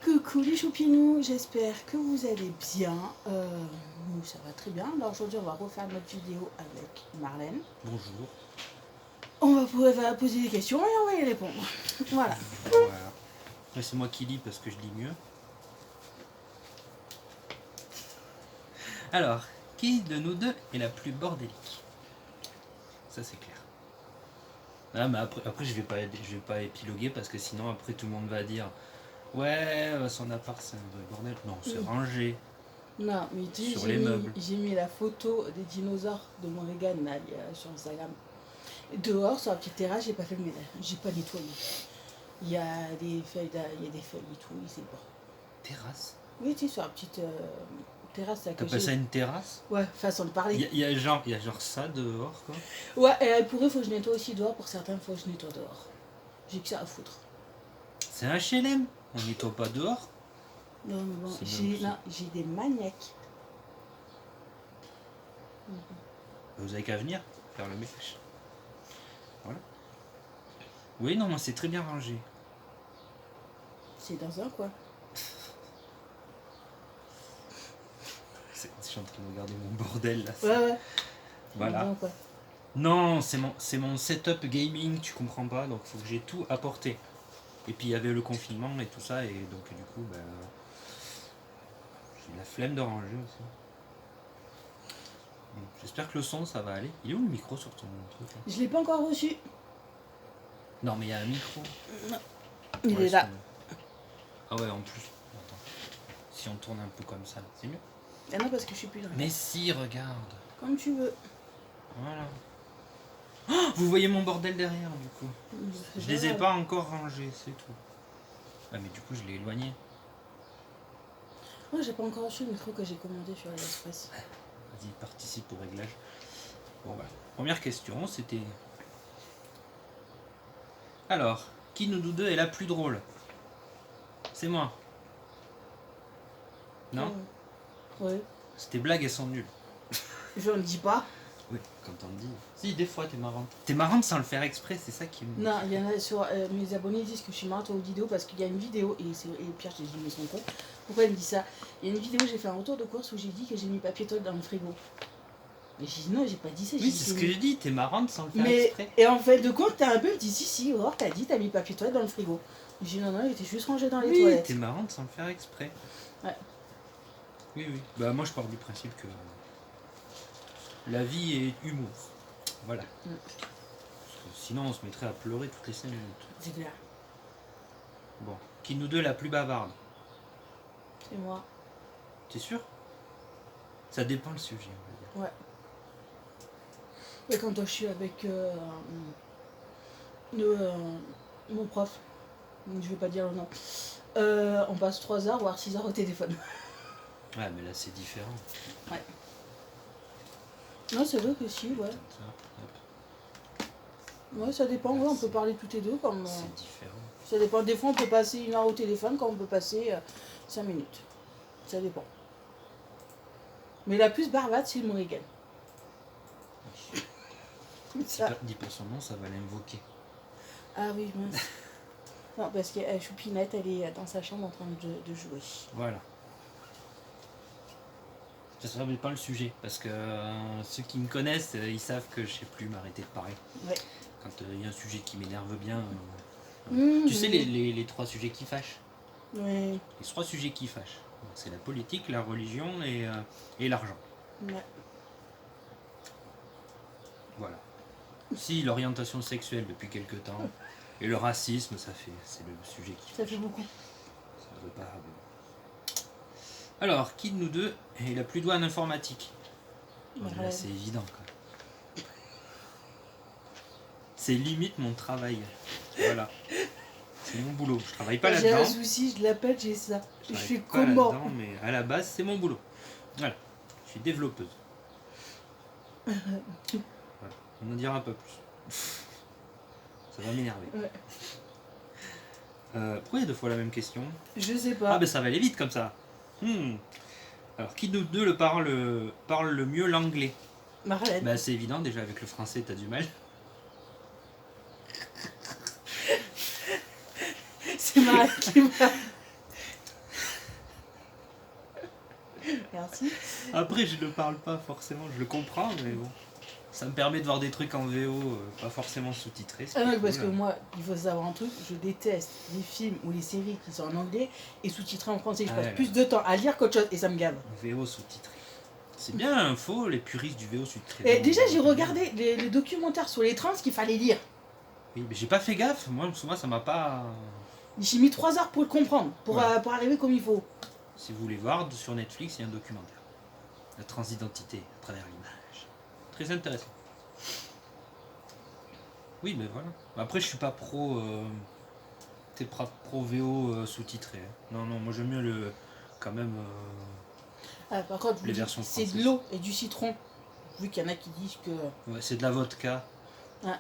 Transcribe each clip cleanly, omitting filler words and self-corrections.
Coucou les choupinous, j'espère que vous allez bien. Nous ça va très bien. Alors aujourd'hui on va refaire notre vidéo avec Marlène. Bonjour. On va poser des questions et on va y répondre. Voilà. Voilà. Après, c'est moi qui lis parce que je lis mieux. Alors, qui de nous deux est la plus bordélique? Ça c'est clair. Ah, mais après je vais pas épiloguer parce que sinon après tout le monde va dire ouais, son appart c'est un vrai bordel. Non, c'est rangé. Non, mais tu sais, Sur les meubles. j'ai mis la photo des dinosaures de mon vegan là, sur Instagram. Dehors, sur la petite terrasse, j'ai pas fait le ménage, j'ai pas nettoyé. Il y a des feuilles, il y a des feuilles et tout, c'est bon. Terrasse? Oui, tu sais, sur la petite terrasse là. T'appelles ça une terrasse? Ouais, façon de parler. Il y a genre ça dehors quoi. Ouais, et pour eux, il faut que je nettoie aussi dehors. Pour certains, il faut que je nettoie dehors. J'ai que ça à foutre. C'est un HLM. On nettoie pas dehors. Non, mais bon, C'est j'ai des maniaques. Vous avez qu'à venir faire le ménage. Voilà. Oui, non, moi c'est très bien rangé. C'est dans un coin. Je suis en train de regarder mon bordel là. Ouais. Voilà. Dans un coin. Non, c'est mon setup gaming, tu comprends pas, donc faut que j'ai tout apporté. Et puis il y avait le confinement et tout ça, et donc du coup, j'ai la flemme de ranger aussi. Bon, j'espère que le son ça va aller. Il est où le micro sur ton truc là? Je l'ai pas encore reçu. Non, mais il y a un micro. Non. Il Ouais, est là. Ah ouais, en plus. Attends. Si on tourne un peu comme ça, c'est mieux. Ah non, parce que je suis plus dans. Mais si, regarde. Comme tu veux. Voilà. Oh, vous voyez mon bordel derrière du coup. Je les ai pas encore rangés, c'est tout. Ah mais du coup je l'ai éloigné. Moi, j'ai pas encore reçu le micro que j'ai commandé sur AliExpress. Vas-y, participe au réglage. Bon bah, première question, c'était... Alors, qui de nous deux est la plus drôle? C'est moi. Non? Ouais. Tes blagues elles sont nulles. Je ne dis pas. Oui, quand on dit. Si, des fois t'es marrante. T'es marrante sans le faire exprès, c'est ça qui me... Non, il y en a sur mes abonnés disent que je suis marrante aux vidéos parce qu'il y a une vidéo, et Pierre, je t'ai dit, mais son con. Pourquoi il me dit ça? Il y a une vidéo, j'ai fait un retour de course où j'ai dit que j'ai mis papier toilette dans le frigo. Mais j'ai dit non, j'ai pas dit ça. Oui, c'est ce que j'ai dit, t'es marrante sans le faire mais, exprès. et en fait, de compte, t'as un peu dit si, Aurore, t'as dit, t'as mis papier toilette dans le frigo. J'ai dit non, il était juste rangé dans les Oui, toilettes. t'es marrante sans le faire exprès. Ouais. Oui. Bah moi je pars du principe que la vie est humour. Voilà. Parce que sinon on se mettrait à pleurer toutes les 5 minutes. C'est clair. Bon. Qui de nous deux est la plus bavarde? C'est moi. T'es sûr? Ça dépend le sujet, on va dire. Ouais. Et quand je suis avec mon prof, je vais pas dire le nom, on passe 3 heures, voire 6 heures au téléphone. Ouais, mais là c'est différent. Ouais. Non, c'est vrai que si, ouais. Comme ça, hop. Ouais, ça dépend, ouais, on peut parler toutes les deux comme. C'est différent. Ça dépend. Des fois, on peut passer 1 heure au téléphone, quand on peut passer 5 minutes. Ça dépend. Mais la plus barbade, c'est Morrigan. Dis pas son nom, ça va l'invoquer. Ah oui, mince. Non, parce que Choupinette, elle est dans sa chambre en train de jouer. Voilà. Ça ne savait pas le sujet, parce que ceux qui me connaissent, ils savent que je sais plus m'arrêter de parler. Ouais. Quand il y a un sujet qui m'énerve bien. Tu sais les 3 sujets qui fâchent? Ouais. Les 3 sujets qui fâchent. C'est la politique, la religion et l'argent. Ouais. Voilà. Si l'orientation sexuelle depuis quelque temps et le racisme, c'est le sujet qui Ça fait beaucoup. Ça veut pas. Alors, qui de nous deux est la plus douée en informatique? Là, c'est évident. Quoi. C'est limite mon travail. Voilà. C'est mon boulot. Je travaille pas là-dedans. J'ai un souci, je l'appelle, j'ai ça. Je fais pas comment? Mais à la base, c'est mon boulot. Voilà. Je suis développeuse. Voilà. On n'en dira pas plus. Ça va m'énerver. Ouais. Pourquoi il y a 2 fois la même question? Je sais pas. Ah ben ça va aller vite comme ça. Alors qui de nous deux parle le mieux l'anglais? Marlène. Bah c'est évident, déjà avec le français t'as du mal. C'est Marlène qui m'a. Merci. Après, je ne parle pas forcément, je le comprends, mais bon. Ça me permet de voir des trucs en VO, pas forcément sous-titrés. Ah non, parce que moi, il faut savoir un truc, je déteste les films ou les séries qui sont en anglais et sous-titrés en français. Je passe plus de temps à lire qu'autre chose et ça me gave. VO sous-titré. C'est bien, faut les puristes du VO sous-titré. Et déjà, j'ai regardé les documentaires sur les trans qu'il fallait lire. Oui, mais j'ai pas fait gaffe, moi ça m'a pas... J'ai mis 3 heures pour le comprendre, pour arriver comme il faut. Si vous voulez voir, sur Netflix, il y a un documentaire. La transidentité à travers l'image. Très intéressant. Oui, mais voilà. Après, je suis pas pro... T'es pro VO sous-titré. Non, moi j'aime mieux le... Quand même... par contre, les versions c'est françaises. de l'eau et du citron. Vu qu'il y en a qui disent que... Ouais, c'est de la vodka.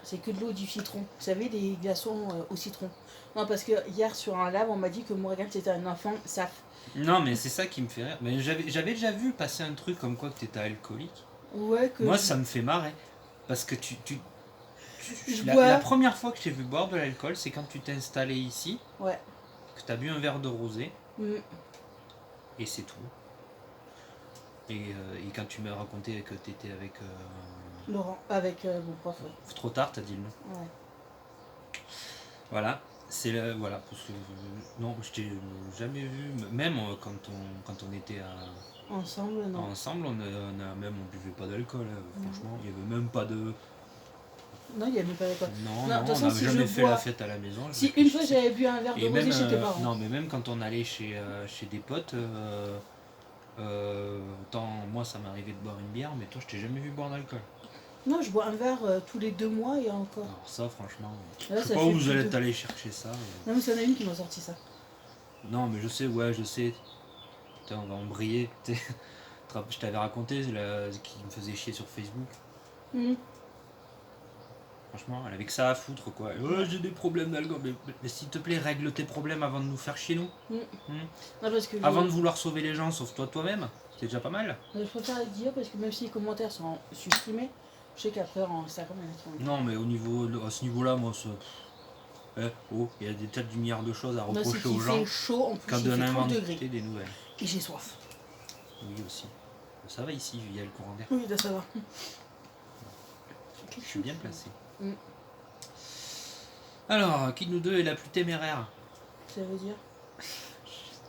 c'est que de l'eau et du citron. Vous savez, des glaçons au citron. Non, parce que hier, sur un live, on m'a dit que Morgan, c'était un enfant saf. Non, mais c'est ça qui me fait rire. Mais j'avais déjà vu passer un truc comme quoi que t'étais alcoolique. Ouais, que... Moi, ça me fait marrer. Parce que Je la bois... première fois que je t'ai vu boire de l'alcool, c'est quand tu t'es installé ici, Ouais. que t'as bu un verre de rosé, Mm. et c'est tout. Et quand tu m'as raconté que t'étais avec... Laurent, avec mon prof, ouais. Trop tard, t'as dit le nom. Ouais. Voilà. C'est le... Voilà. Parce que, non, je t'ai jamais vu. Même quand on était Ensemble, non. ensemble, on buvait pas d'alcool. Franchement, il y avait même pas de... Non, il n'y a même pas d'alcool. Non, De toute on façon, n'avait si jamais je fait bois- la fête à la maison. Si une fois j'avais bu un verre de Et rosé même, chez tes parents. non, mais même quand on allait chez des potes, moi ça m'arrivait de boire une bière, mais toi je t'ai jamais vu boire d'alcool. Non, je bois un verre tous les 2 mois et encore. Alors ça, franchement, Là, je sais ça pas fait où vous plus allez de- être allé chercher ça. Non, mais c'est un ami qui m'a sorti ça. Non, mais je sais, je sais. Putain, on va embrayer. Je t'avais raconté qui me faisait chier sur Facebook. Mhm. Franchement, elle avait que ça à foutre, quoi. J'ai des problèmes d'alcool. Mais s'il te plaît, règle tes problèmes avant de nous faire chier, nous. Non, parce que Avant de vouloir sauver les gens, sauve-toi toi-même. C'est déjà pas mal. je préfère le dire parce que même si les commentaires sont supprimés, je sais qu'après en Instagram, il y en a qui vont- Non, mais à ce niveau-là, moi, il y a des tas de milliards de choses à Non, c'est reprocher qu'il aux gens fait chaud, en plus quand il de fait 30 inventer degrés. des nouvelles. Et j'ai soif. Oui, aussi. Ça va ici, il y a le courant d'air. Oui, là, ça va. Je suis bien placé. Mm. Alors, qui de nous deux est la plus téméraire? Ça veut dire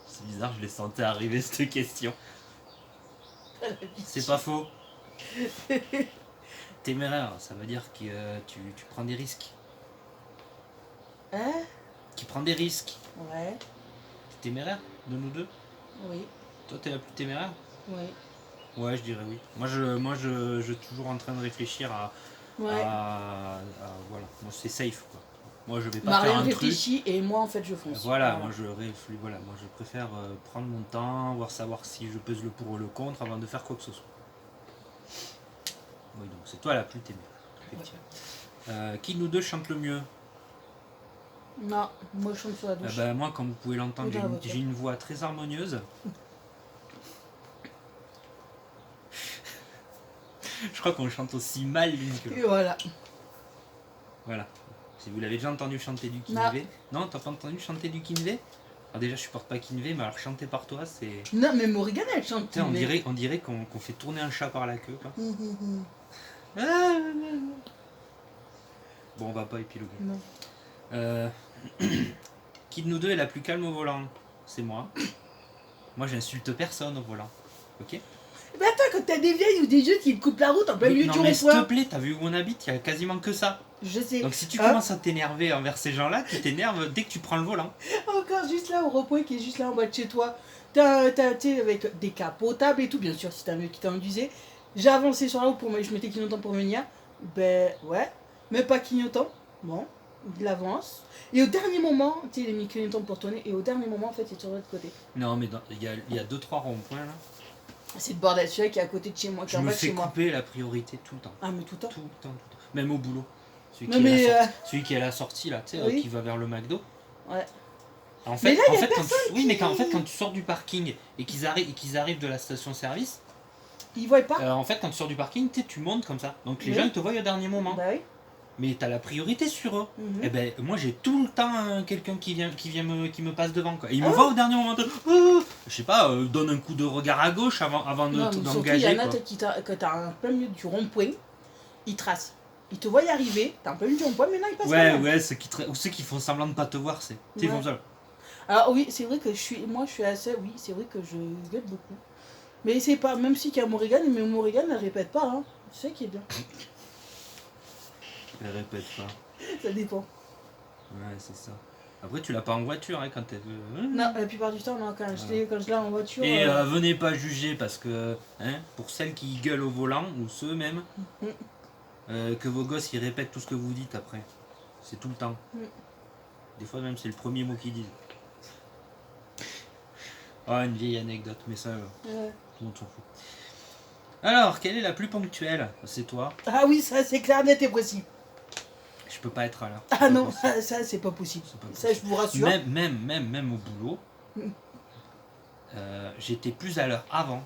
C'est bizarre, je les sentais arriver cette question. C'est pas faux. Téméraire, ça veut dire que tu prends des risques. Hein? Qui prend des risques. Ouais, T'es téméraire de nous deux? oui, Toi, t'es la plus téméraire? oui. Ouais, je dirais oui. Moi, je suis toujours en train de réfléchir à Ouais. voilà. Moi, c'est safe, quoi. Moi, je vais pas Marianne faire un truc. réfléchit et moi en fait je fonce. Voilà, moi je préfère prendre mon temps, savoir si je pèse le pour ou le contre avant de faire quoi que ce soit. Oui, donc c'est toi la plus téméraire, effectivement. Qui de nous deux chante le mieux? Non, moi je chante sur la douche. Moi, comme vous pouvez l'entendre, Ou dans la voiture. j'ai une voix très harmonieuse. Je crois qu'on chante aussi mal l'une que Et l'autre. voilà. Voilà. Si vous l'avez déjà entendu chanter du Non. Kinvé. Non, t'as pas entendu chanter du Kinvé? Alors déjà, je supporte pas Kinvé, mais alors chanter par toi, c'est... Non, mais Morgane elle chante. Tu sais, mais- on dirait qu'on fait tourner un chat par la queue, quoi. Bon, on va pas épiloguer. Non. Qui de nous deux est la plus calme au volant? C'est moi. Moi, j'insulte personne au volant. Ok? Mais attends, quand t'as des vieilles ou des jeunes qui te coupent la route en plein milieu Non, du mais s'il te rond-point. plaît, t'as vu où on habite? Il y a quasiment que ça. Je sais. Donc si tu Hein? commences à t'énerver envers ces gens-là, tu t'énerves dès que tu prends le volant. Encore juste là au rond-point qui est juste là en bas de chez toi. T'as tu sais, avec des cas potables et tout, bien sûr, si t'as un vieux qui t'a induisé. J'ai avancé sur la route pour je mettais clignotant pour venir. Ben ouais, mais pas clignotant. Bon, il avance. Et au dernier moment, tu sais, il a mis clignotant pour tourner. Et au dernier moment, en fait, il est sur l'autre côté. Non, mais il y a 2-3 ronds-points là. C'est le bordel, celui-là qui est à côté de chez moi, qui Je est en me bas de fais chez moi. couper la priorité tout le temps. Ah, mais tout le temps. Tout le temps, tout le temps. Même au boulot. Non, mais, Celui qui est à la sortie là, tu sais, oui. qui va vers le McDo. Ouais. En Mais fait, là, y a quand personne oui, mais qui- en fait, quand tu sors du parking et qu'ils arrivent de la station-service, Il voit pas. en fait, quand tu sors du parking, tu montes comme ça. Donc les Oui. gens ils te voient au dernier moment. Bah oui. mais t'as la priorité sur eux. Mhm. Et ben moi j'ai tout le temps quelqu'un qui me passe devant quoi. Et il Ah me ouais. voit au dernier moment de je sais pas, donne un coup de regard à gauche avant Non, mais surtout, il y d'engager en a quoi. que t'as en plein milieu du rond-point, ils tracent. Ils te voient y arriver, t'as en plein milieu du rond-point, mais non, ils passent Ouais, pas. ouais, ou ceux qui font semblant de pas te voir, c'est. Tu sais, ils Ouais. font ça. Alors oui, c'est vrai que je suis assez, oui, c'est vrai que je gueule beaucoup. Mais c'est pas, même si qu'il y a Morrigan, mais Morrigan, elle répète pas, hein. C'est ça qui est bien. Elle répète pas. Ça dépend. Ouais, c'est ça. Après, tu l'as pas en voiture hein, quand t'es. Non, la plupart du temps, non, quand je l'ai en voiture. Et venez pas juger parce que, hein, pour celles qui gueulent au volant, ou ceux même, que vos gosses ils répètent tout ce que vous dites après. C'est tout le temps. Des fois même c'est le premier mot qu'ils disent. Ah, une vieille anecdote, mais ça, tout le monde s'en fout. Alors, quelle est la plus ponctuelle? C'est toi. Ah oui, ça c'est clair, net et précis. Je peux pas être à l'heure. Ah non, ça c'est pas possible. C'est pas Ça possible. je vous rassure. Même au boulot, j'étais plus à l'heure avant.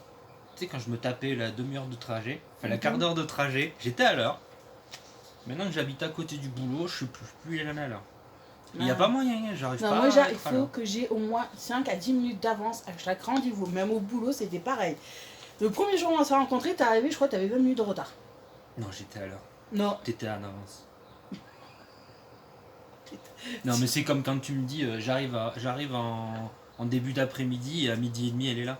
Tu sais, quand je me tapais la demi-heure de trajet, enfin la quart d'heure de trajet, j'étais à l'heure. Maintenant que j'habite à côté du boulot, je suis plus jamais à l'heure. Il n'y a pas moyen, j'arrive non, pas moi, à il être à faut l'heure. que j'ai au moins 5 à 10 minutes d'avance à chaque rendez-vous. Même au boulot, c'était pareil. Le premier jour où on s'est rencontrés, t'es arrivé, je crois que t'avais 20 minutes de retard. Non, j'étais à l'heure. Non. T'étais en avance. Non, mais c'est comme quand tu me dis j'arrive en début d'après-midi et à midi et demi elle est là.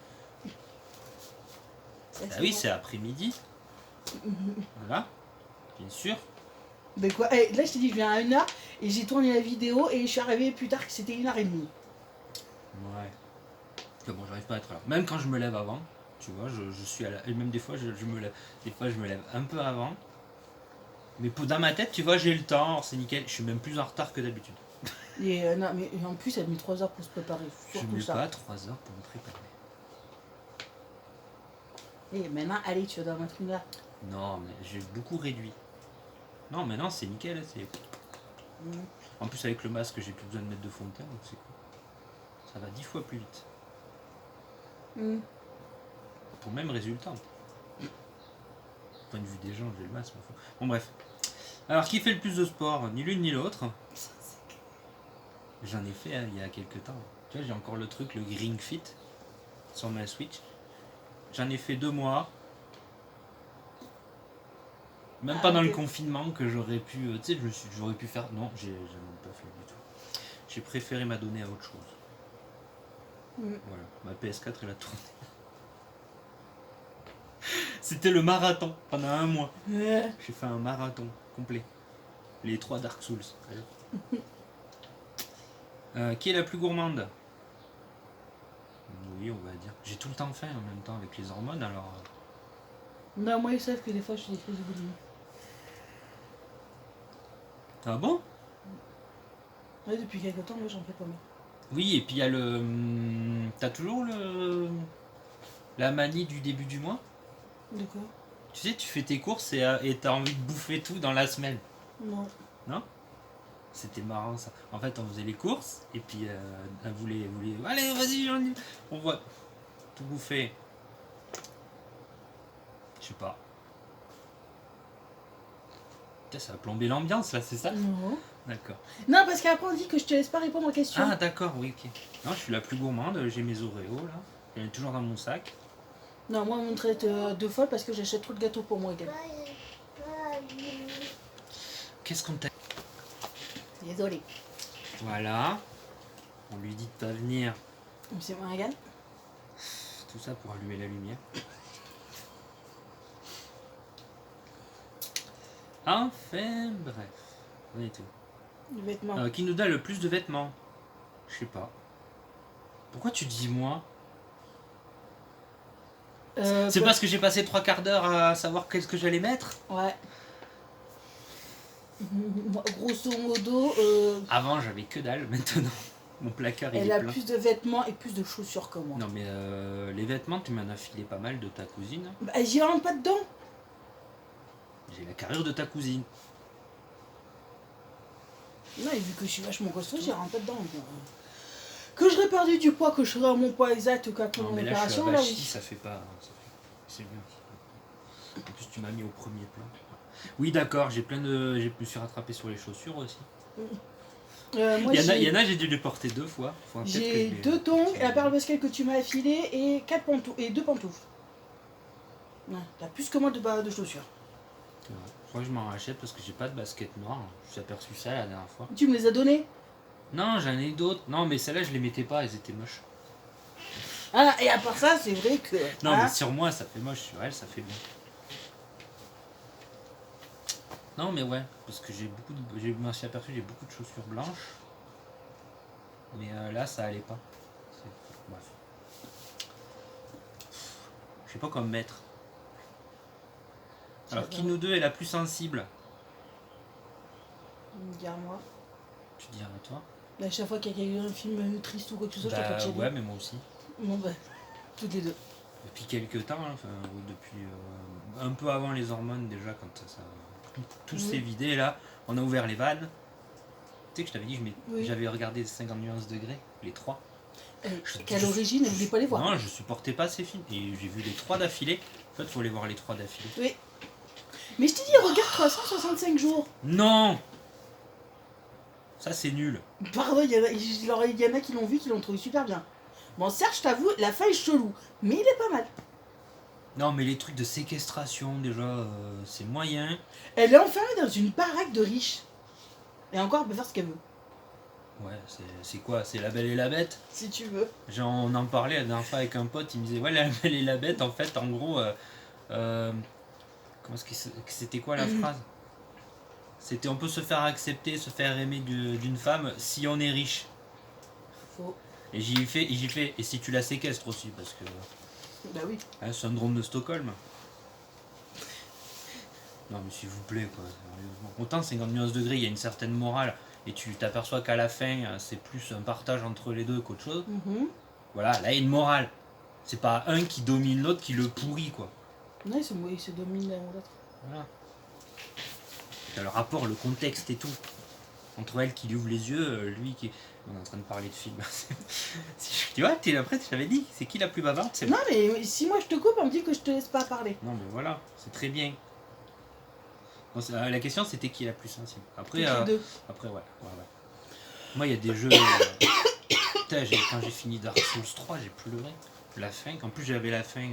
Ah oui, c'est après-midi. Voilà, bien sûr. Mais quoi, là je t'ai dit je viens à 1h et j'ai tourné la vidéo et je suis arrivé plus tard que c'était 1h30. Ouais. Mais bon, j'arrive pas à être là. Même quand je me lève avant, tu vois, je suis à la. Et même des fois, je me lève. Des fois, je me lève un peu avant. Mais dans ma tête, tu vois, j'ai le temps, c'est nickel. Je suis même plus en retard que d'habitude. Et non, mais en plus, elle a mis 3 heures pour se préparer. Je Surtout mets ça. pas 3 heures pour me préparer. Et maintenant, allez, tu vas dans mettre 1h. Non, mais j'ai beaucoup réduit. Non, maintenant c'est nickel. C'est... En plus, avec le masque, j'ai plus besoin de mettre de fond de teint, donc c'est cool. Ça va 10 fois plus vite. Pour le même résultat. Du point de vue des gens, j'ai le masque. Bon, bref. Alors, qui fait le plus de sport? Ni l'une ni l'autre. J'en ai fait il y a quelques temps. Tu vois, j'ai encore le truc, le Ring Fit, sur ma Switch. J'en ai fait 2 mois. Même pendant le confinement que j'aurais pu... tu sais, j'aurais pu faire... Non, j'ai même pas fait du tout. J'ai préféré m'adonner à autre chose. Voilà, ma PS4 elle a tourné. C'était le marathon pendant 1 mois. J'ai fait un marathon complet. Les 3 Dark Souls. Qui est la plus gourmande? Oui, on va dire. J'ai tout le temps faim en même temps avec les hormones, alors... Non, moi, ils savent que des fois, je suis des crises de boulimie. Ah bon? Ouais, depuis quelques temps, moi, j'en fais pas mal. Oui, et puis il y a le... T'as toujours la manie du début du mois? De quoi? Tu sais, tu fais tes courses et t'as envie de bouffer tout dans la semaine. Non. Non? C'était marrant ça. En fait, on faisait les courses et puis elle voulait allez, vas-y, on voit tout bouffer. Je sais pas. Putain, ça a plombé l'ambiance là, c'est ça? Non. D'accord. Non, parce qu'après, on dit que je te laisse pas répondre aux questions. Ah, d'accord, oui, ok. Non, je suis la plus gourmande, j'ai mes Oreos là. Elle est toujours dans mon sac. Non, moi, on me traite de folle parce que j'achète trop de gâteaux pour moi également. Qu'est-ce qu'on t'a... Désolée. Voilà. On lui dit de pas venir. C'est Morrigan. Tout ça pour allumer la lumière. Enfin, bref. On est tout. Les vêtements. Qui nous donne le plus de vêtements? Je sais pas. Pourquoi tu dis moi? C'est parce que j'ai passé 3 quarts d'heure à savoir qu'est-ce que j'allais mettre? Ouais. Grosso modo, Avant j'avais que dalle, maintenant mon placard il elle est a plein. plus de vêtements et plus de chaussures que moi. Non mais les vêtements tu m'en as filé pas mal de ta cousine. Bah, j'y rentre pas dedans. J'ai la carrure de ta cousine. Non, et vu que je suis vachement costaud, j'y rentre pas dedans. Que j'aurais perdu du poids, que je serais à mon poids exact qu'après Non mon mais là je suis opération, là abachi, oui. ça fait pas... C'est bien. En plus tu m'as mis au premier plan. Oui, d'accord, je me suis rattrapé sur les chaussures aussi. Moi, Il y en a, j'ai dû les porter 2 fois. Faudra peut-être que j'ai je les- 2 tongs et la paire de baskets que tu m'as affilée et 2 pantoufles. Ouais, t'as plus que moi de chaussures. C'est vrai. Faut que je m'en rachète parce que j'ai pas de basket noire. Je me suis aperçu ça la dernière fois. Tu me les as données? Non, j'en ai d'autres. Non, mais celles-là, je les mettais pas, elles étaient moches. Ah, et à part ça, c'est vrai que. Non, hein, mais sur moi, ça fait moche, sur elle, ça fait bien. Non, mais ouais, parce que je me suis aperçu que j'ai beaucoup de chaussures blanches. Mais là, ça allait pas. Bref. Je sais pas comment mettre. Alors, qui nous deux est la plus sensible? Regarde-moi. Tu dirais toi? À chaque fois qu'il y a un film triste ou quoi que ce soit, je Bah t'appelle ouais, mais moi aussi. Bon, bah, toutes les deux. Depuis quelques temps, hein, enfin, depuis un peu avant les hormones déjà, quand tout s'est vidé, là, on a ouvert les vannes. Tu sais que je t'avais dit que j'avais regardé 50 nuances degrés, les 3. Qu'à l'origine, elle voulait pas les voir. Non, je supportais pas ces films. Et j'ai vu les 3 d'affilée. En fait, il faut les voir les 3 d'affilée. Oui. Mais je t'ai dit, regarde 365 jours. Non! Ça, c'est nul. Pardon, il y en a qui l'ont vu, qui l'ont trouvé super bien. Bon, certes, je t'avoue, la fin est chelou, mais il est pas mal. Non, mais les trucs de séquestration, déjà, c'est moyen. Elle est enfermée dans une baraque de riches. Et encore, elle peut faire ce qu'elle veut. Ouais, c'est quoi? C'est La Belle et la Bête? Si tu veux. Genre, on en parlait la dernière fois avec un pote, il me disait, ouais, La Belle et la Bête, en fait, en gros, comment est-ce que c'était quoi la phrase? C'était on peut se faire accepter, se faire aimer d'une femme si on est riche. Faux. Et j'y fais, et si tu la séquestres aussi, parce que. Bah oui. Hein, syndrome de Stockholm. Non, mais s'il vous plaît, quoi. Sérieusement. Autant 50 nuances degrés, il y a une certaine morale, et tu t'aperçois qu'à la fin, c'est plus un partage entre les deux qu'autre chose. Voilà, là, il y a une morale. C'est pas un qui domine l'autre qui le pourrit, quoi. Non, il se domine l'un ou l'autre. Voilà. T'as le rapport, le contexte et tout. Entre elle qui lui ouvre les yeux, lui qui. On est en train de parler de film. Tu vois, après, je t'avais dit, c'est qui la plus bavarde? C'est Non, mais si moi je te coupe, on me dit que je te laisse pas parler. Non, mais voilà, c'est très bien. Non, la question, c'était qui est la plus sensible. Après, Les deux. après ouais. Moi, il y a des jeux. Putain, quand j'ai fini Dark Souls 3, j'ai pleuré. La fin, en plus, j'avais la fin.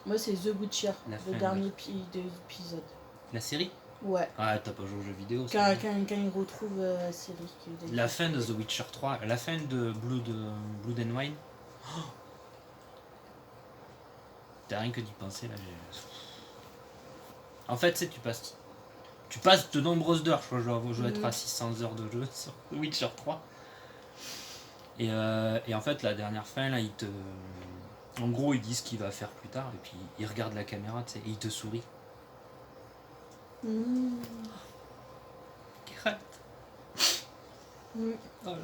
Moi, c'est The Witcher, La le fin, dernier épisode. La série? Ouais. Ah, t'as pas joué aux jeux vidéo? Quand il retrouve la série. La fin de The Witcher 3, la fin de Blood and Wine. Oh, t'as rien que d'y penser là. En fait, tu passes de nombreuses heures. Je crois que je dois être à 600 heures de jeu sur The Witcher 3. Et en fait, la dernière fin, là, en gros, il dit ce qu'il va faire plus tard, et puis il regarde la caméra, tu sais, et il te sourit. Crête. Oh là là.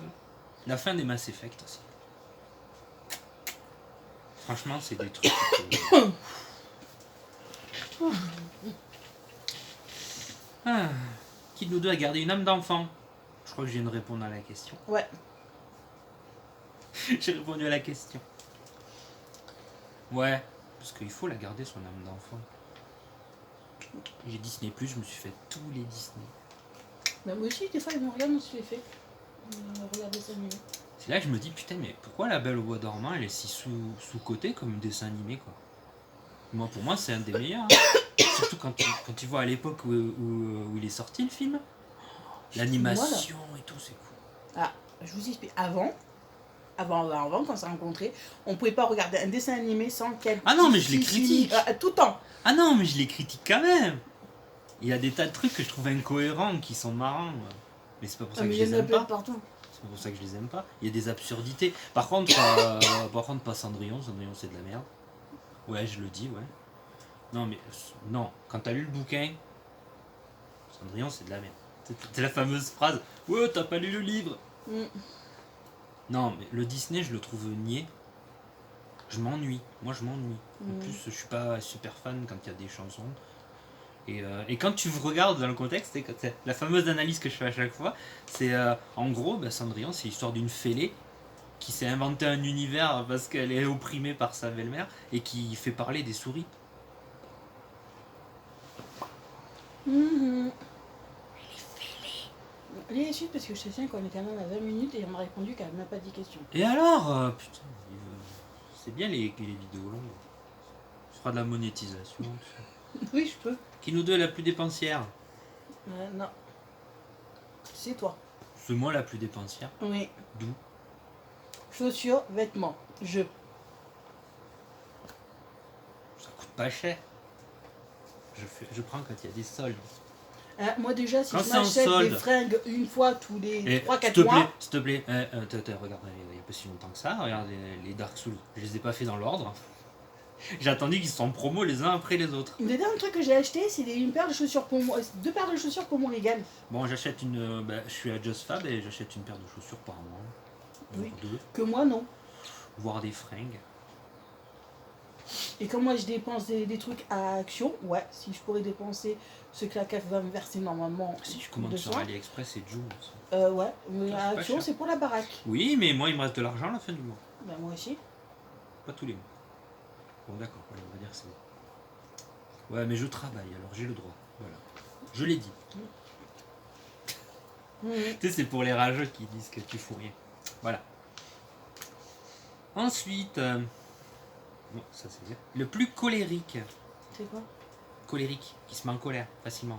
La fin des Mass Effect aussi. Franchement, c'est des trucs. Qui de nous deux a gardé une âme d'enfant? Je crois que je viens de répondre à la question. Ouais. J'ai répondu à la question. Ouais, parce qu'il faut la garder son âme d'enfant. J'ai Disney+, je me suis fait tous les Disney. Bah, moi aussi, des fois, ils me regardent, on se les fait. Regarder ça mieux. C'est là que je me dis, putain, mais pourquoi La Belle au Bois dormant, elle est si sous-cotée comme dessin animé, quoi. Moi, pour moi, c'est un des meilleurs. Hein. Surtout quand tu vois à l'époque où il est sorti, le film. L'animation et tout, c'est cool. Ah, je vous explique. Avant, quand on s'est rencontrés, on pouvait pas regarder un dessin animé sans qu'elle... Ah non, mais je les critique. Tout le temps. Ah non, mais je les critique quand même. Il y a des tas de trucs que je trouve incohérents, qui sont marrants. Mais c'est pas pour ça que je les aime pas. Partout. C'est pas pour ça que je les aime pas. Il y a des absurdités. Par contre, pas Cendrillon. Cendrillon, c'est de la merde. Ouais, je le dis, ouais. Non, mais non. Quand t'as lu le bouquin, Cendrillon, c'est de la merde. C'est la fameuse phrase. Ouais, t'as pas lu le livre. Non, mais le Disney, je le trouve niais. Je m'ennuie. Moi, je m'ennuie. En plus, je suis pas super fan quand il y a des chansons. Et quand tu regardes dans le contexte, c'est la fameuse analyse que je fais à chaque fois, c'est en gros, Cendrillon, c'est l'histoire d'une fêlée qui s'est inventé un univers parce qu'elle est opprimée par sa belle-mère et qui fait parler des souris. Mhm. Les suites parce que je sais bien qu'on est quand même à 20 minutes et on m'a répondu qu'elle m'a pas dit question. Et alors putain, c'est bien les vidéos longues. Tu feras de la monétisation. tout ça. Oui, je peux. Qui nous deux est la plus dépensière? Non. C'est toi. C'est moi la plus dépensière. Oui. D'où? Chaussures, vêtements, jeux. Ça coûte pas cher. Je prends quand il y a des soldes. Moi déjà, si Quand je c'est en m'achète des solde. fringues une fois tous les Et 3-4 mois, s'il te plaît, regarde, il n'y a pas si longtemps que ça, regarde les Dark Souls. Je les ai pas fait dans l'ordre. J'ai attendu qu'ils soient en promo les uns après les autres. le dernier truc que j'ai acheté, c'est une paire de chaussures pour moi, 2 paires de chaussures pour mon régal. Bon, j'achète une. Je suis à Just Fab et j'achète une paire de chaussures par mois. Oui. Voire deux. Que moi, non. Voire des fringues. Et comme moi, je dépense des trucs à action, ouais, si je pourrais dépenser ce que la CAF va me verser normalement. Si tu commandes sur 200. AliExpress et Joom. Ouais, mais Ça, à c'est pas action, cher. c'est pour la baraque. Oui, mais moi il me reste de l'argent à la fin du mois. Ben, moi aussi. Pas tous les mois. Bon, d'accord, allez, on va dire que c'est bon. Ouais, mais je travaille alors j'ai le droit. Voilà. Je l'ai dit. Mhm. Tu sais, c'est pour les rageux qui disent que tu fous rien. Voilà. Ensuite, bon, ça c'est bien. Le plus colérique. C'est quoi? Colérique, qui se met en colère facilement.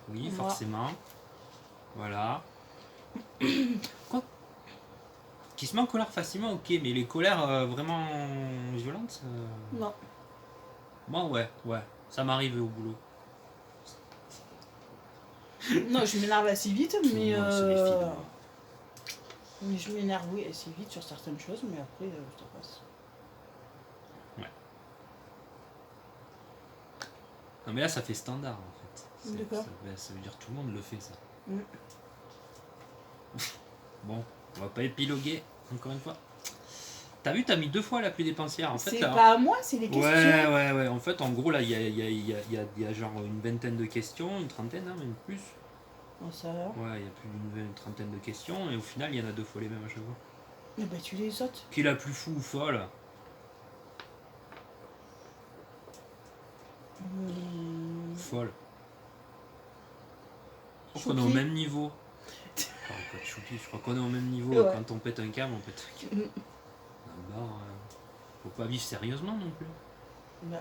Oui, Moi. forcément. Voilà. Quoi? Qui se met en colère facilement, ok, mais les colères vraiment violentes. Non. Moi, ouais. Ça m'arrive au boulot. Non, je m'énerve assez vite, mais. Tout le monde se méfie de moi. Mais je m'énerve, oui, assez vite sur certaines choses, mais après, ça passe. Non, mais là, ça fait standard en fait. D'accord. Ça veut dire tout le monde le fait, ça. Mm. Bon, on va pas épiloguer, encore une fois. T'as vu, t'as mis 2 fois la plus dépensière. En fait, C'est là, pas à moi, c'est les questions. ouais. En fait, en gros, là, il y a genre une vingtaine de questions, une trentaine, hein, même plus. Oh, ça va. Ouais, il y a plus d'une trentaine de questions, et au final, il y en a 2 fois les mêmes à chaque fois. Eh ben, tu les sautes. Qui est la plus fou ou folle? Folle. Je crois qu'on est au Choupi. même niveau. Enfin, pas de choupi, je crois qu'on est au même niveau. Ouais. Quand on pète un câble, on pète un câble. Faut pas vivre sérieusement non plus. Bah.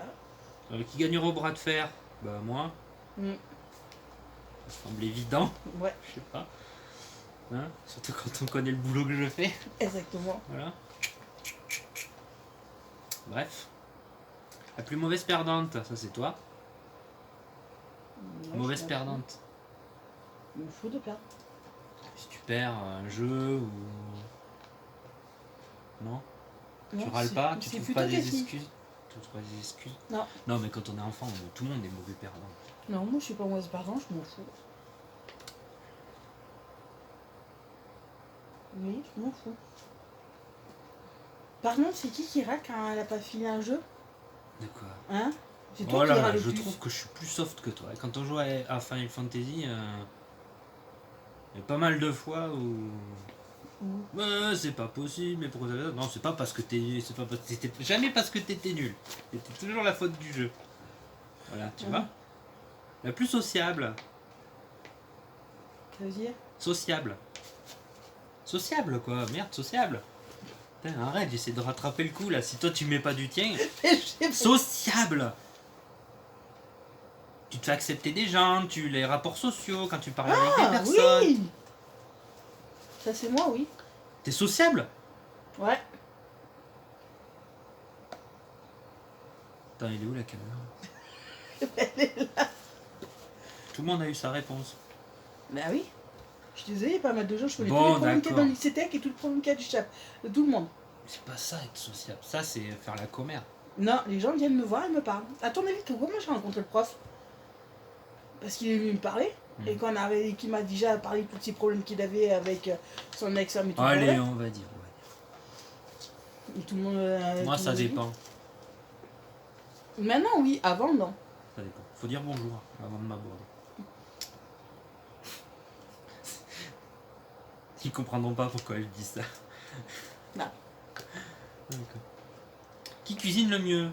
Qui gagnera au bras de fer? Bah moi, mm, ça semble évident, Ouais, je sais pas. Hein, surtout quand on connaît le boulot que je fais. exactement. Voilà. Bref. La plus mauvaise perdante, ça c'est toi. Ouais, Mauvaise je m'en perdante. fous. Je m'en fous de perdre. Si tu perds un jeu ou. Non? Non, Tu râles c'est- pas? Tu c'est trouves plutôt pas des Cathy. excuses? Tu trouves pas des excuses? Non. Non, mais quand on est enfant, tout le monde est mauvais perdant. Non, moi je suis pas mauvaise perdante, je m'en fous. Oui, je m'en fous. Par contre, c'est qui râle quand elle a pas fini un jeu? De quoi? Hein? C'est toi Oh qui là là, râle le je plus. trouve que je suis plus soft que toi. Quand on joue à Final Fantasy, il y a pas mal de fois où. Mmh. C'est pas possible, mais pourquoi ça fait ça? Non, c'est pas parce que t'es nul, c'était jamais parce que t'étais nul. C'était toujours la faute du jeu. Voilà, tu vois. La plus sociable. Ça veut dire? Sociable. Sociable quoi, merde, sociable. Putain, arrête, j'essaie de rattraper le coup là. Si toi tu mets pas du tien. Je sais pas. Sociable. Tu te fais accepter des gens, les rapports sociaux, quand tu parles avec des Ah personnes. oui! Ça c'est moi, oui. T'es sociable? Ouais. Attends, il est où la caméra? Tout le monde a eu sa réponse. Bah oui. Je suis désolée, il y a pas mal de gens, je connais Bon, tous les problèmes qu'il y a dans d'accord. l'ICTEC et tous les problèmes qu'il y a du chat. De tout le monde. C'est pas ça être sociable, ça c'est faire la commère. Non, les gens viennent me voir et me parlent. À ton avis, comment j'ai rencontré le prof? Parce qu'il est venu me parler. Et quand on avait, qu'il m'a déjà parlé de tous ces problèmes qu'il avait avec son ex-femme et tout. Allez, le monde. on va dire. Et tout le monde. Moi tout le ça monde dit. dépend. Maintenant, oui, avant, non. Ça dépend. Faut dire bonjour avant de m'aborder. Ils comprendront pas pourquoi je dis ça. Non. D'accord. Qui cuisine le mieux?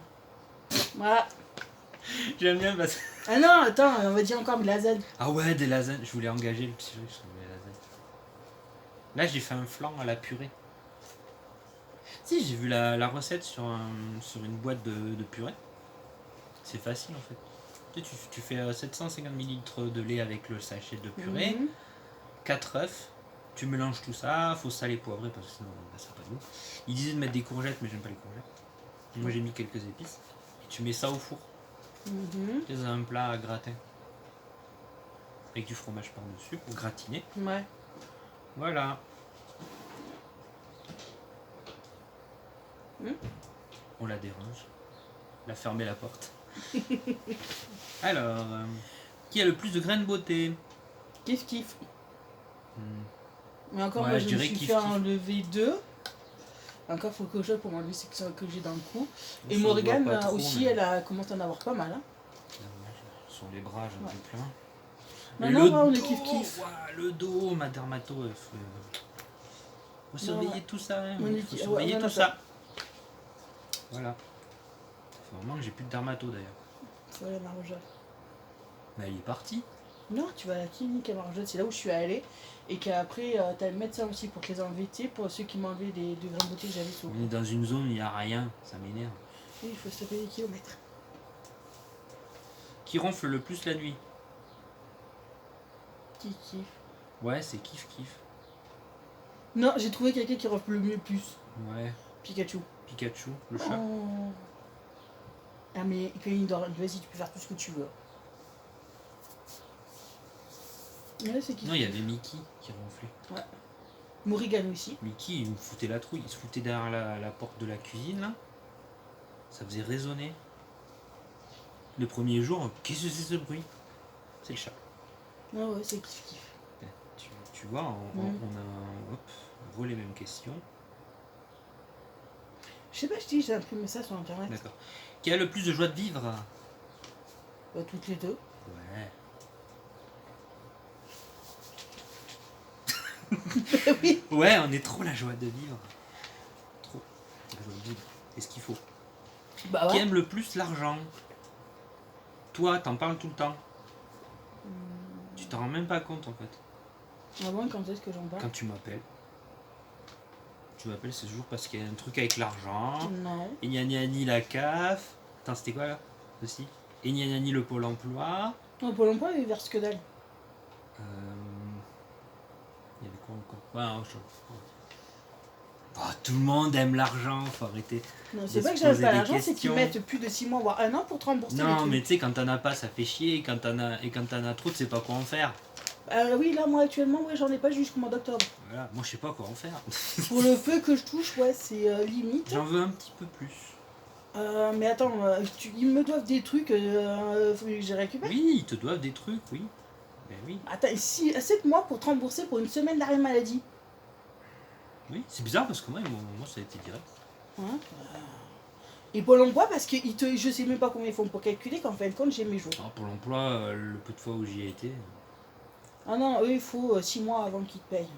Voilà. J'aime bien parce Ah non, attends, on va dire encore de lasagne. Ah ouais, des lasagnes. Je voulais engager le petit russe sur les lasagnes. Là, j'ai fait un flan à la purée. Si, j'ai vu la recette sur une boîte de purée. C'est facile en fait. Tu fais 750 ml de lait avec le sachet de purée, 4 œufs, tu mélanges tout ça, faut saler poivrer parce que sinon ça n'a pas de goût. Ils disaient de mettre des courgettes, mais j'aime pas les courgettes. Moi j'ai mis quelques épices. Et tu mets ça au four. C'est un plat à gratin. Avec du fromage par-dessus pour gratiner. Ouais. Voilà. On la dérange. On a fermé la porte. Alors, qui a le plus de graines de beauté? Kiff. Mais encore, Ouais, moi je je me dirais suis kiff, fait kiff. enlever 2. Encore faut que je pour m'enlever ce que j'ai dans le cou. On Et se Morgane voit pas trop, aussi, mais- elle a commencé à en avoir pas mal. Hein. Sur les bras, j'en ai plein. Non, Et non, le ouais, on est dos, kiff. ouah, le dos, ma dermato, faut surveiller ouais. tout ça. Hein, On est faut kiff. surveiller Ouais, on en tout a ça. Voilà. Faut vraiment que j'ai plus de dermato d'ailleurs. Tu vas aller à Marojol. Mais il est parti. Non, tu vas à la clinique à Marojol, c'est là où je suis allée. Et qu'après, t'as le médecin aussi pour te les enlever, tu sais, pour ceux qui m'enlevaient les 2 grammes de beauté que j'avais sous. On est dans une zone où il n'y a rien, ça m'énerve. Oui, il faut se taper des kilomètres. Qui ronfle le plus la nuit? Qui kiffe. Ouais, c'est kiff kiff. Non, j'ai trouvé quelqu'un qui ronfle le mieux plus. Ouais, Pikachu. Pikachu, le chat. Oh. Ah mais quand il dort, vas-y, tu peux faire tout ce que tu veux. Ouais, c'est kiff. Non, il y avait Mickey qui ronflait. Morrigan aussi. Mickey, il me foutait la trouille. Il se foutait derrière la porte de la cuisine, là. Ça faisait résonner. Le premier jour, qu'est-ce que c'est ce bruit? C'est le chat. Ouais, ouais, c'est kiff. Tu vois, on a volé les mêmes questions. Je sais pas, je dis, j'ai imprimé ça sur internet. D'accord. Qui a le plus de joie de vivre? Bah, toutes les deux. Ouais. Oui. Ouais, on est trop la joie de vivre. Trop. La joie de vivre. C'est ce qu'il faut. Bah Qui ouais. aime le plus l'argent? Toi, t'en parles tout le temps. Tu t'en rends même pas compte en fait. Ah bon, quand est-ce que j'en parle? Quand tu m'appelles. Tu m'appelles, c'est toujours parce qu'il y a un truc avec l'argent. Non. Et gna gna ni la CAF. Attends, c'était quoi là aussi? Et gna gna ni le Pôle emploi. Non, Pôle emploi, il verse que dalle. Il y avait quoi encore? Ouais, tout le monde aime l'argent, faut arrêter. Non, de c'est se pas que j'aime poser pas des l'argent, c'est qu'ils questions. mettent plus de 6 mois, voire 1 an pour te rembourser les Non, trucs. mais tu sais, quand t'en as pas, ça fait chier. Et quand t'en as trop, tu sais pas quoi en faire. Oui, là, moi, actuellement, ouais, j'en ai pas jusqu'au mois d'octobre. Voilà, moi je sais pas quoi en faire. Pour le feu que je touche, ouais, c'est limite. J'en veux un petit peu plus. Mais attends, ils me doivent des trucs, faut que j'ai récupéré. Oui, ils te doivent des trucs, oui. Ben oui. Attends, 7 mois pour te rembourser pour une semaine d'arrêt maladie. Oui, c'est bizarre parce que moi ça a été direct. Hein Et Pôle emploi, parce que je sais même pas combien ils font pour calculer qu'en fin de compte, j'ai mes jours. Alors, pour l'emploi, le peu de fois où j'y ai été, Ah non, eux, il faut 6 mois avant qu'ils te payent.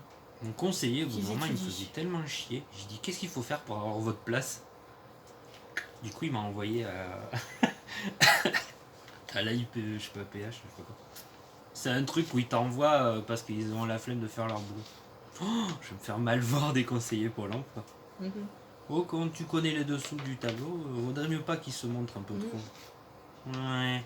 mon conseiller, Qu'ils vraiment, il me étudient. faisait tellement chier. J'ai dit, qu'est-ce qu'il faut faire pour avoir votre place? Du coup, il m'a envoyé à l'AIP, je sais pas, PH, je sais pas quoi. C'est un truc où ils t'envoient parce qu'ils ont la flemme de faire leur boulot. Oh, je vais me faire mal voir des conseillers pour l'emploi. Mhm. Oh, quand tu connais les dessous du tableau, vaudrait mieux pas qu'ils se montrent un peu trop. Ouais.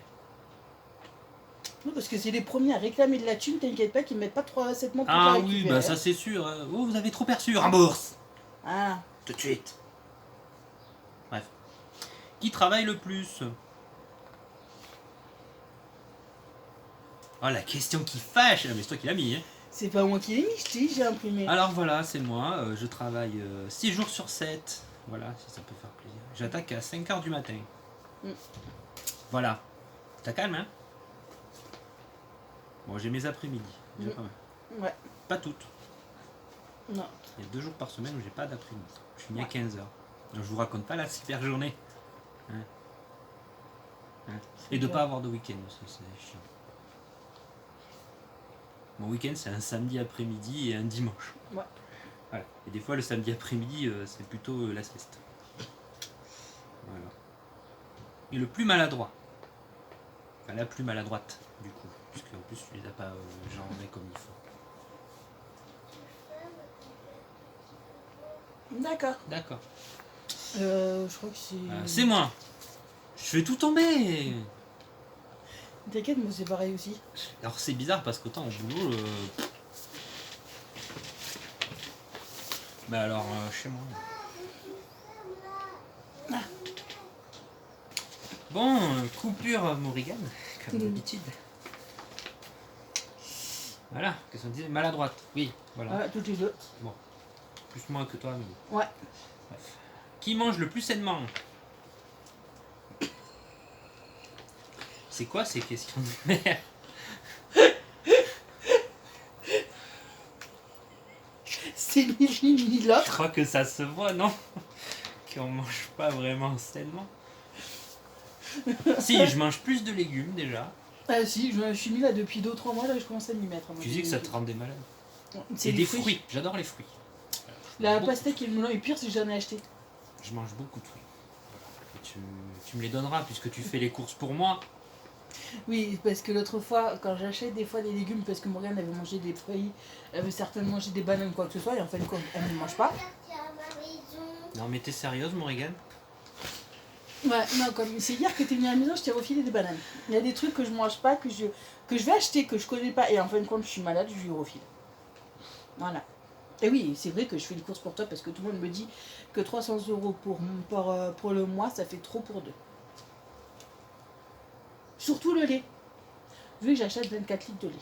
Non, parce que c'est les premiers à réclamer de la thune, t'inquiète pas qu'ils mettent pas 7 mois pour Ah te oui, récupérer. bah ça c'est sûr. Hein. Oh, vous avez trop perçu, rembourse Ah, tout de suite. Bref. Qui travaille le plus? Oh, la question qui fâche. Ah, mais c'est toi qui l'as mis. Hein. c'est pas moi qui l'ai mis, je t'ai dit, j'ai imprimé. Alors voilà, c'est moi. Je travaille 6 jours sur 7. Voilà, si ça peut faire plaisir. J'attaque à 5h du matin. Voilà. T'as calme, hein? Bon, j'ai mes après-midi. Déjà pas mal. Ouais, Pas toutes. non. Il y a 2 jours par semaine où j'ai pas d'après-midi. Je finis à 15h. Je vous raconte pas la super journée. Hein. Et de bien. pas avoir de week-end aussi, c'est chiant. Mon week-end c'est un samedi après-midi et un dimanche. Ouais. Voilà. Et des fois le samedi après-midi c'est plutôt la sieste. Voilà. Et le plus maladroit? Enfin, la plus maladroite, du coup. Parce qu'en plus, tu les as pas genrés comme il faut. D'accord. D'accord. Je crois que c'est. C'est moi. Je fais tout tomber. T'inquiète, moi c'est pareil aussi. Alors c'est bizarre parce qu'autant au boulot... Bah alors, chez moi... Bon, coupure Morrigan, comme d'habitude. Voilà, qu'est-ce qu'on disait? Maladroite, oui, voilà. Ah, toutes les deux. Plus moi que toi, mais bon. Ouais. Bref. Qui mange le plus sainement? C'est quoi ces questions de merde? C'est ni l'une ni Je l'autre. crois que ça se voit, non? Qu'on mange pas vraiment sainement. Si, je mange plus de légumes déjà. Ah si, je suis mis là depuis 2 ou 3 mois, là je commence à m'y mettre. Tu dis que ça te rendait malade. C'est Et les des fruits, j'adore les fruits. La Beaucoup. pastèque et le melon est pire si j'en ai acheté. Je mange beaucoup de fruits. Voilà. Et tu me les donneras puisque tu fais les courses pour moi. Oui, parce que l'autre fois, quand j'achète des fois des légumes, parce que Morgane avait mangé des fruits, elle avait certainement mangé des bananes, quoi que ce soit, et en fin de compte, elle ne mange pas. Non mais t'es sérieuse Morrigan? Ouais, non, comme c'est hier que t'es venu à la maison, je t'ai refilé des bananes. Il y a des trucs que je mange pas, que je vais acheter, que je connais pas, et en fin de compte, je suis malade, je lui refile. Voilà. Et oui, c'est vrai que je fais les courses pour toi, parce que tout le monde me dit que 300 € pour le mois, ça fait trop pour 2. Surtout le lait. Vu que j'achète 24 litres de lait.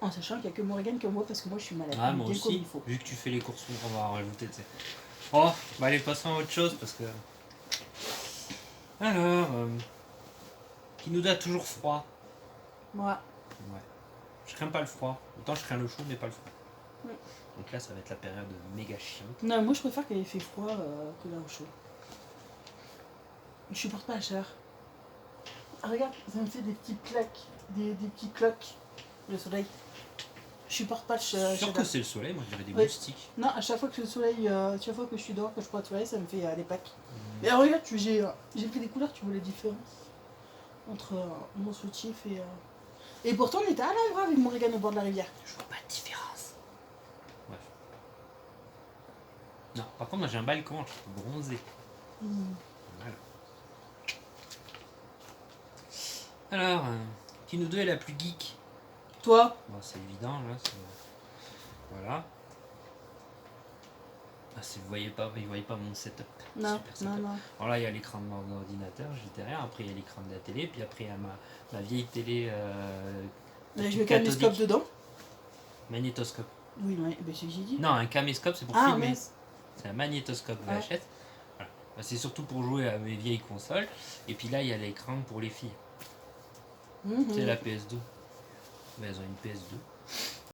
En sachant qu'il n'y a que Morgane qui en boit parce que moi je suis malade. Ah moi Bien comme aussi, il faut. vu que tu fais les courses, on va en rajouter, tu sais. Oh, bah allez, passons à autre chose parce que... Alors, qui nous a toujours froid? Moi. Ouais. Je crains pas le froid. Autant je crains le chaud, mais pas le froid. Ouais. Donc là, ça va être la période méga chiante. Non, moi je préfère qu'il ait fait froid que là au chaud. Je supporte pas la chaleur. Ah, regarde, ça me fait des petites claques, des petits cloques, le soleil. Je supporte pas le Sûr chaleur. que c'est le soleil, moi je dirais des Ouais. moustiques. Non, à chaque fois que le soleil, chaque fois que je suis dehors, que je prends le soleil, ça me fait des plaques. Et alors, regarde, j'ai pris des couleurs, tu vois la différence entre mon soutif et. Et pourtant, on était à l'endroit avec Morgane au bord de la rivière. Je vois pas de différence. Bref. Non, par contre, moi j'ai un balcon, je suis bronzé. Voilà. Alors, qui nous deux est la plus geek? Toi? Bon, c'est évident, là. Voilà. Ah, si vous voyez pas mon setup. Non, Super setup. non. Alors là, il y a l'écran de mon ordinateur, j'étais derrière. Après, il y a l'écran de la télé. Puis après, il y a ma vieille télé Avec le caméscope dedans? Magnétoscope. Oui, non, ben c'est ce que j'ai dit. Non, un caméscope, c'est pour Ah, filmer. mince. C'est un magnétoscope Ouais. VHS. Voilà. Bah, c'est surtout pour jouer à mes vieilles consoles. Et puis là, il y a l'écran pour les filles. Mhm. C'est la PS2. Mais elles ont une PS2.